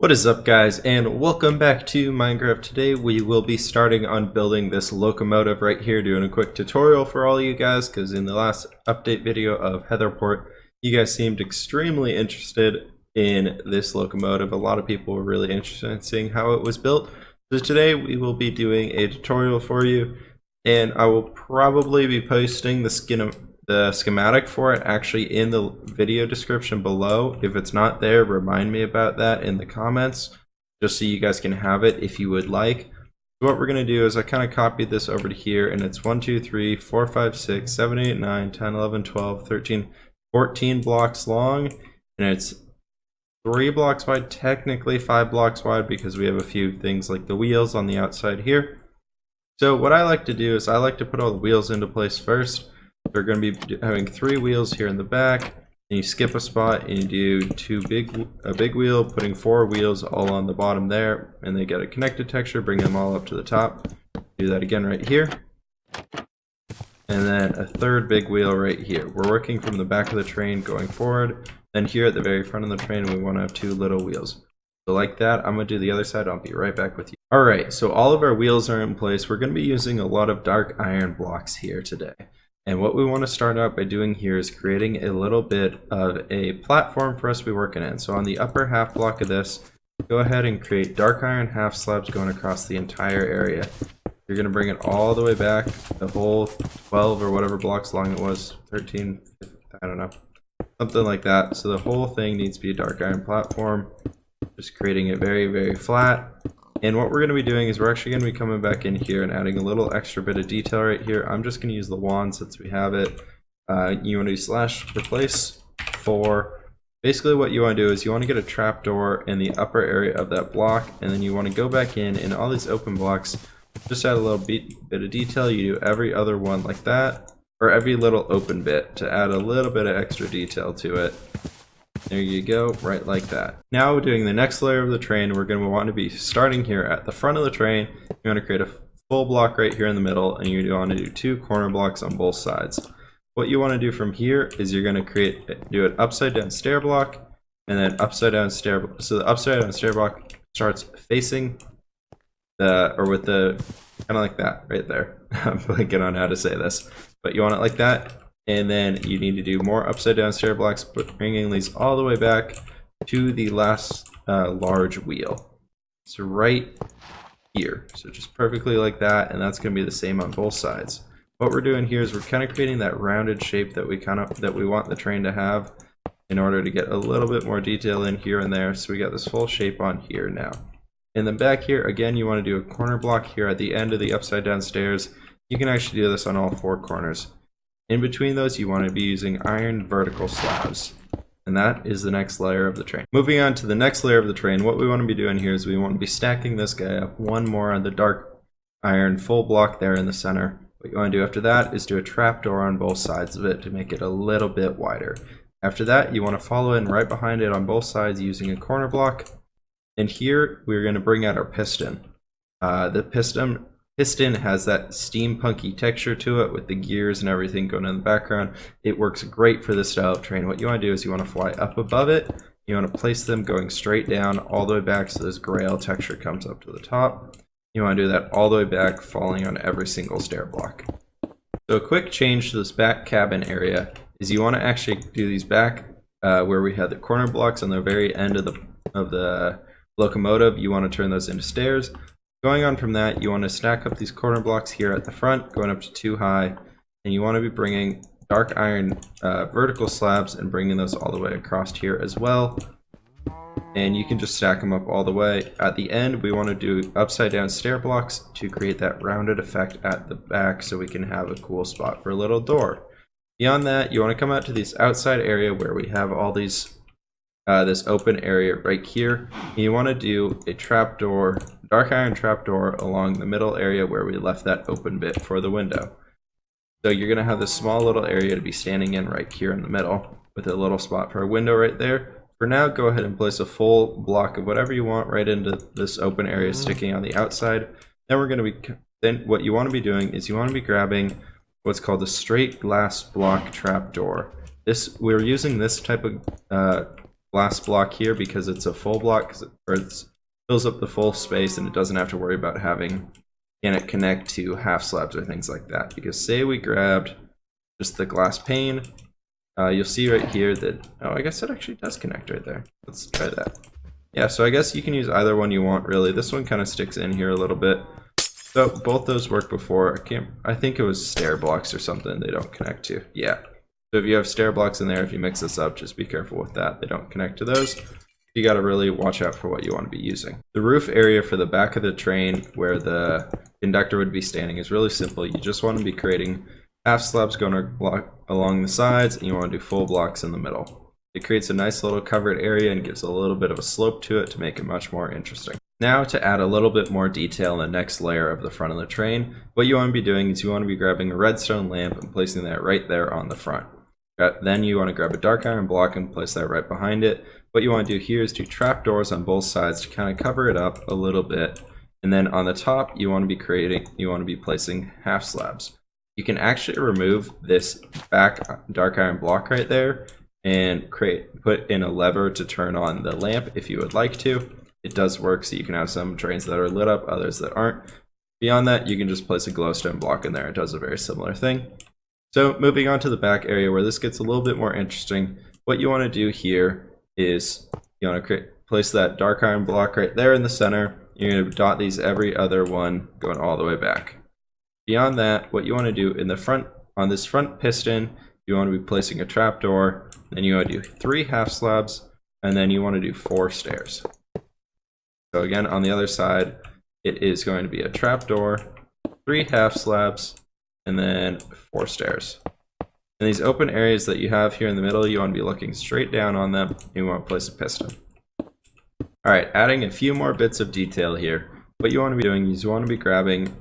What is up, guys, and welcome back to Minecraft. Today we will be starting on building this locomotive right here, doing a quick tutorial for all you guys, because in the last update video of Heatherport, you guys seemed extremely interested in this locomotive. A lot of people were really interested in seeing how it was built. So today we will be doing a tutorial for you, and I will probably be posting the schematic for it actually in the video description below. If it's not there, remind me about that in the comments, just so you guys can have it if you would like. So what we're going to do is I kind of copied this over to here, and it's 1 2 3 4 5 6 7 8 9 10 11 12 13 14 blocks long, and it's 3 blocks wide, technically 5 blocks wide, because we have a few things like the wheels on the outside here. So what I like to do is I like to put all the wheels into place first. We're going to be having 3 wheels here in the back, and you skip a spot and you do a big wheel, putting 4 wheels all on the bottom there, and they get a connected texture, bring them all up to the top. Do that again right here, and then a 3rd big wheel right here. We're working from the back of the train going forward. Then here at the very front of the train we want to have 2 little wheels. So like that. I'm going to do the other side. I'll be right back with you. Alright, so all of our wheels are in place. We're going to be using a lot of dark iron blocks here today. And what we want to start out by doing here is creating a little bit of a platform for us to be working in. So on the upper half block of this, go ahead and create dark iron half slabs going across the entire area. You're going to bring it all the way back, the whole 12 or whatever blocks long it was, 13, I don't know, something like that. So the whole thing needs to be a dark iron platform, just creating it very, very flat. And what we're going to be doing is we're actually going to be coming back in here and adding a little extra bit of detail right here. I'm just going to use the wand since we have it. You want to do /replace for. Basically what you want to do is you want to get a trapdoor in the upper area of that block, and then you want to go back in all these open blocks, just add a little bit of detail. You do every other one like that, or every little open bit to add a little bit of extra detail to it. There you go, right like that. Now doing the next layer of the train, we're going to want to be starting here at the front of the train. You want to create a full block right here in the middle, and you want to do 2 corner blocks on both sides. What you want to do from here is you're going to do an upside down stair block, and then upside down stair. So the upside down stair block starts facing with the kind of like that right there. I'm blanking on how to say this, but you want it like that. And then you need to do more upside down stair blocks, but bringing these all the way back to the last large wheel. So right here. So just perfectly like that, and that's going to be the same on both sides. What we're doing here is we're kind of creating that rounded shape that we want the train to have in order to get a little bit more detail in here and there. So we got this full shape on here now. And then back here again, you want to do a corner block here at the end of the upside down stairs. You can actually do this on all 4 corners. In between those, you want to be using iron vertical slabs, and that is the next layer of the train. Moving on to the next layer of the train, what we want to be doing here is we want to be stacking this guy up one more on the dark iron full block there in the center. What you want to do after that is do a trapdoor on both sides of it to make it a little bit wider. After that, you want to follow in right behind it on both sides using a corner block, and here we're going to bring out our piston. The piston has that steampunky texture to it with the gears and everything going in the background. It works great for this style of train. What you want to do is you want to fly up above it. You want to place them going straight down all the way back so this grail texture comes up to the top. You want to do that all the way back, falling on every single stair block. So a quick change to this back cabin area is you want to actually do these back where we had the corner blocks on the very end of the locomotive. You want to turn those into stairs. Going on from that, you want to stack up these corner blocks here at the front, going up to 2 high, and you want to be bringing dark iron vertical slabs and bringing those all the way across here as well. And you can just stack them up all the way. At the end, we want to do upside down stair blocks to create that rounded effect at the back so we can have a cool spot for a little door. Beyond that, you want to come out to this outside area where we have all these this open area right here. And you want to do a trapdoor, dark iron trapdoor along the middle area where we left that open bit for the window. So you're going to have this small little area to be standing in right here in the middle with a little spot for a window right there. For now, go ahead and place a full block of whatever you want right into this open area sticking on the outside. Then what you want to be doing is you want to be grabbing what's called a straight glass block trapdoor. We're using this type of glass block here because it's a full block, because it fills up the full space and it doesn't have to worry about can it connect to half slabs or things like that. Because say we grabbed just the glass pane, you'll see right here that, oh, I guess it actually does connect right there. Let's try that. Yeah, so I guess you can use either one you want, really. This one kind of sticks in here a little bit. So both those work before. I think it was stair blocks or something they don't connect to. Yeah. So if you have stair blocks in there, if you mix this up, just be careful with that. They don't connect to those. You got to really watch out for what you want to be using. The roof area for the back of the train where the conductor would be standing is really simple. You just want to be creating half slabs going along the sides, and you want to do full blocks in the middle. It creates a nice little covered area and gives a little bit of a slope to it to make it much more interesting. Now, to add a little bit more detail in the next layer of the front of the train, what you want to be doing is you want to be grabbing a redstone lamp and placing that right there on the front. Then you want to grab a dark iron block and place that right behind it. What you want to do here is do trapdoors on both sides to kind of cover it up a little bit. And then on the top, you want to be placing half slabs. You can actually remove this back dark iron block right there and put in a lever to turn on the lamp if you would like to. It does work, so you can have some trains that are lit up, others that aren't. Beyond that, you can just place a glowstone block in there. It does a very similar thing. So moving on to the back area where this gets a little bit more interesting, what you want to do here is you want to place that dark iron block right there in the center. You're going to dot these every other one going all the way back. Beyond that, what you want to do in the front, on this front piston, you want to be placing a trapdoor, then you want to do 3 half slabs, and then you want to do 4 stairs. So again, on the other side, it is going to be a trapdoor, 3 half slabs, and then 4 stairs. And these open areas that you have here in the middle, you want to be looking straight down on them, and you want to place a piston. Alright, adding a few more bits of detail here. What you want to be doing is you want to be grabbing,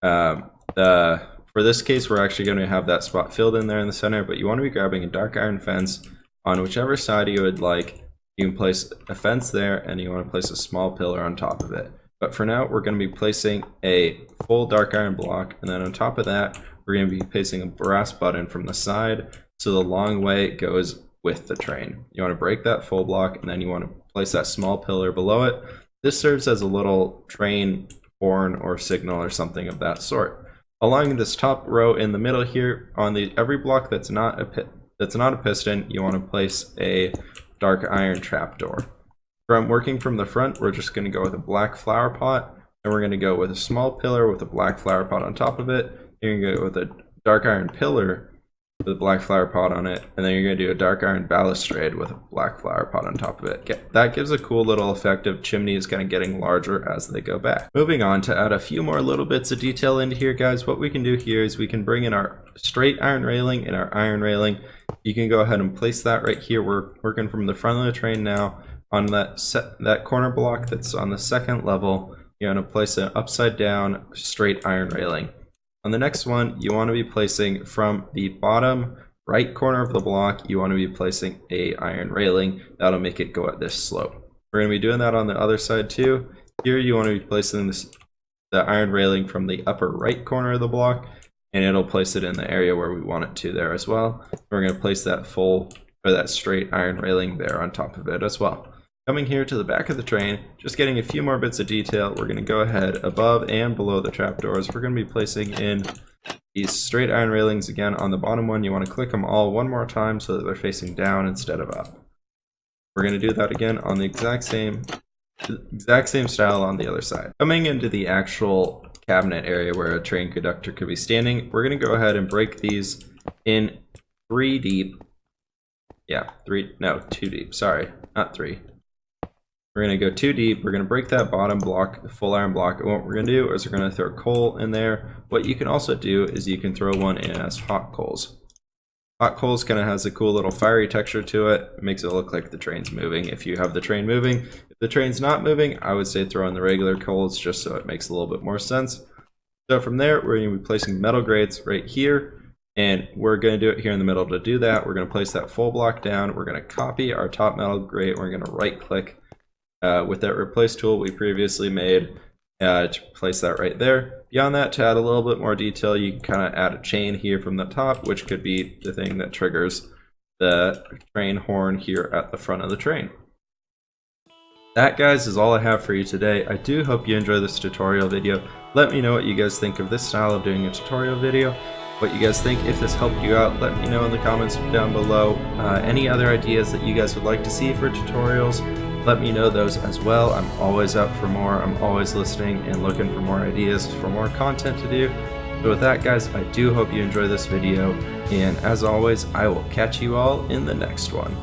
for this case, we're actually going to have that spot filled in there in the center, but you want to be grabbing a dark iron fence on whichever side you would like. You can place a fence there, and you want to place a small pillar on top of it. But for now, we're going to be placing a full dark iron block, and then on top of that, we're going to be placing a brass button from the side, so the long way goes with the train. You want to break that full block, and then you want to place that small pillar below it. This serves as a little train horn or signal or something of that sort. Along this top row in the middle here, on every block that's not a piston, you want to place a dark iron trapdoor. Working from the front, we're just going to go with a black flower pot, and we're going to go with a small pillar with a black flower pot on top of it. You're going to go with a dark iron pillar with a black flower pot on it, and then you're going to do a dark iron balustrade with a black flower pot on top of it. That gives a cool little effect of chimneys kind of getting larger as they go back. Moving on to add a few more little bits of detail into here, guys. What we can do here is we can bring in our straight iron railing and our iron railing. You can go ahead and place that right here. We're working from the front of the train now. On that corner block that's on the second level, you're going to place an upside down straight iron railing. On the next one, you want to be placing from the bottom right corner of the block, you want to be placing a iron railing. That'll make it go at this slope. We're going to be doing that on the other side too. Here you want to be placing the iron railing from the upper right corner of the block, and it'll place it in the area where we want it to there as well. We're going to place that straight iron railing there on top of it as well. Coming here to the back of the train, just getting a few more bits of detail, we're going to go ahead above and below the trapdoors. We're going to be placing in these straight iron railings again. On the bottom one, you want to click them all one more time so that they're facing down instead of up. We're going to do that again on the exact same style on the other side. Coming into the actual cabinet area where a train conductor could be standing, we're going to go ahead and break these in 3 deep. Yeah, 2 deep. Sorry, not 3. We're going to go 2 deep. We're going to break that bottom block, the full iron block. And what we're going to do is we're going to throw coal in there. What you can also do is you can throw one in as hot coals. Hot coals kind of has a cool little fiery texture to it. It makes it look like the train's moving if you have the train moving. If the train's not moving, I would say throw in the regular coals just so it makes a little bit more sense. So from there, we're going to be placing metal grates right here. And we're going to do it here in the middle. To do that, we're going to place that full block down. We're going to copy our top metal grate. We're going to right click with that replace tool we previously made to place that right there. Beyond that, to add a little bit more detail, you can kind of add a chain here from the top, which could be the thing that triggers the train horn here at the front of the train. That, guys, is all I have for you today. I do hope you enjoy this tutorial video. Let me know what you guys think of this style of doing a tutorial video, what you guys think. If this helped you out, let me know in the comments down below. Any other ideas that you guys would like to see for tutorials, let me know those as well. I'm always up for more. I'm always listening and looking for more ideas, for more content to do. So with that, guys, I do hope you enjoy this video, and as always, I will catch you all in the next one.